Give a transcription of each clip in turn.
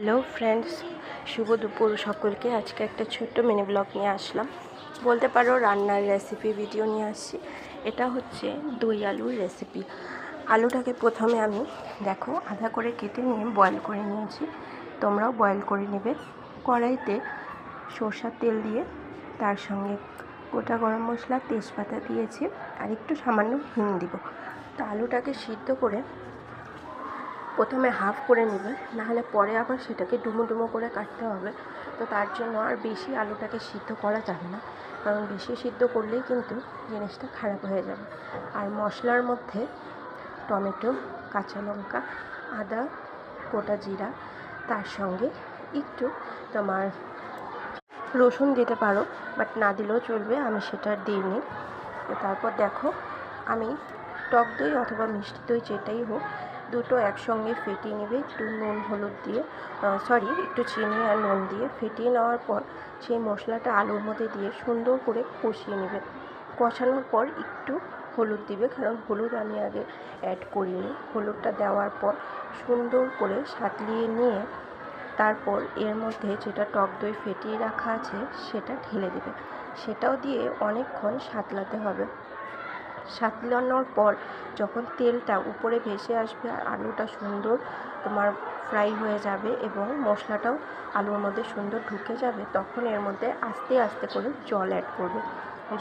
Hello friends, শুভ দুপুর সকলকে। আজকে একটা ছোট্ট মিনি ব্লগ নিয়ে আসলাম, বলতে পারো রান্নার রেসিপি ভিডিও নিয়ে আসছি। এটা হচ্ছে দই আলুর রেসিপি। আলুটাকে প্রথমে আমি দেখো আধা করে কেটে নিয়ে বয়েল করে নিয়েছি। তোমরাও বয়েল করে নেবে। কড়াইতে সরষের তেল দিয়ে তার সঙ্গে গোটা গরম মশলা, তেজপাতা দিয়েছি আর একটু সামান্য হিং দিব। তো আলুটাকে সিদ্ধ করে প্রথমে হাফ করে নেবে, নাহলে পরে আবার সেটাকে ডুমো ডুমো করে কাটতে হবে। তো তার জন্য আর বেশি আলুটাকে সিদ্ধ করা যাবে না, কারণ বেশি সিদ্ধ করলেই কিন্তু জিনিসটা খারাপ হয়ে যাবে। আর মশলার মধ্যে টমেটো, কাঁচা লঙ্কা, আদা, গোটা জিরা, তার সঙ্গে একটু তোমার রসুন দিতে পারো, বাট না দিলেও চলবে, আমি সেটা দিইনি। তো তারপর দেখো আমি টক দই অথবা মিষ্টি দই যেটাই হোক, দুটো একসঙ্গে ফেটিয়ে নেবে একটু নুন হলুদ দিয়ে, একটু চিনি আর নুন দিয়ে ফেটিয়ে নেওয়ার পর সেই মশলাটা আলুর মধ্যে দিয়ে সুন্দর করে কষিয়ে নেবে। কষানোর পর একটু হলুদ দিবে, কারণ হলুদ আমি আগে অ্যাড করিনি। হলুদটা দেওয়ার পর সুন্দর করে সাঁতলিয়ে নিয়ে তারপর এর মধ্যে যেটা টক দই ফেটিয়ে রাখা আছে সেটা ঢেলে দেবে। সেটাও দিয়ে অনেকক্ষণ সাঁতলাতে হবে। সাঁতলানোর পর যখন তেলটা উপরে ভেসে আসবে আর আলুটা সুন্দর তোমার ফ্রাই হয়ে যাবে এবং মশলাটাও আলুর মধ্যে সুন্দর ঢুকে যাবে, তখন এর মধ্যে আস্তে আস্তে করে জল অ্যাড করবে।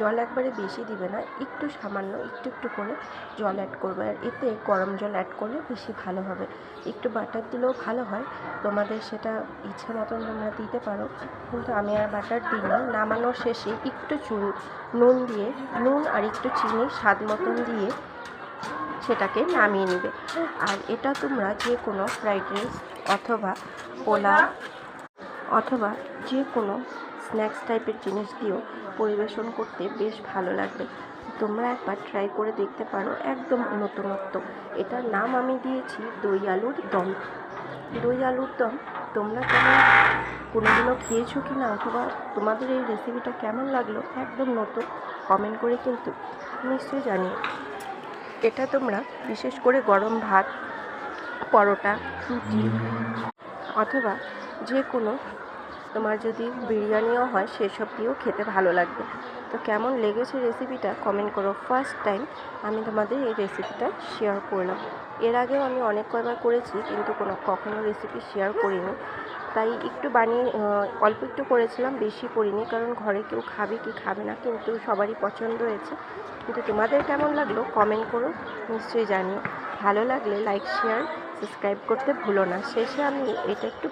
জল একবারে বেশি দিবে না, একটু সামান্য একটু একটু করে জল অ্যাড করবে। আর এতে গরম জল অ্যাড করলে বেশি ভালো হবে। একটু বাটার দিলেও ভালো হয়, তোমাদের সেটা ইচ্ছে মতন তোমরা দিতে পারো, কিন্তু আমি আর বাটার দিইনি। নামানোর শেষে একটু নুন আর একটু চিনি স্বাদ মতন দিয়ে সেটাকে নামিয়ে নেবে। আর এটা তোমরা যে কোনো ফ্রাইড রাইস অথবা পোলাও অথবা যে কোনো স্ন্যাক্স টাইপের জিনিস দিয়েও পরিবেশন করতে বেশ ভালো লাগবে। তোমরা একবার ট্রাই করে দেখতে পারো, একদম নতুনত্ব। এটার নাম আমি দিয়েছি দই আলুর দম। দই আলুর দম তোমরা কেমন কোনোদিনও খেয়েছো কি না, অথবা তোমাদের এই রেসিপিটা কেমন লাগলো একদম নতুন, কমেন্ট করে কিন্তু নিশ্চয়ই জানিও। এটা তোমরা বিশেষ করে গরম ভাত, পরোটা, রুটি অথবা যে কোনো তোমার যদি বিরিয়ানিও হয় সেসব দিয়েও খেতে ভালো লাগবে। তো কেমন লেগেছে রেসিপিটা কমেন্ট করো। ফার্স্ট টাইম আমি তোমাদের এই রেসিপিটা শেয়ার করলাম। এর আগেও আমি অনেক কয়বার করেছি, কিন্তু কখনো রেসিপি শেয়ার করিনি, তাই একটু বানিয়ে অল্প একটু করেছিলাম, বেশি করিনি, কারণ ঘরে কেউ খাবে কি খাবে না, কিন্তু সবারই পছন্দ হয়েছে। কিন্তু তোমাদের কেমন লাগলো কমেন্ট করো, নিশ্চয়ই জানিও। ভালো লাগলে লাইক, শেয়ার, সাবস্ক্রাইব করতে ভুলো না। শেষে আমি এটা একটু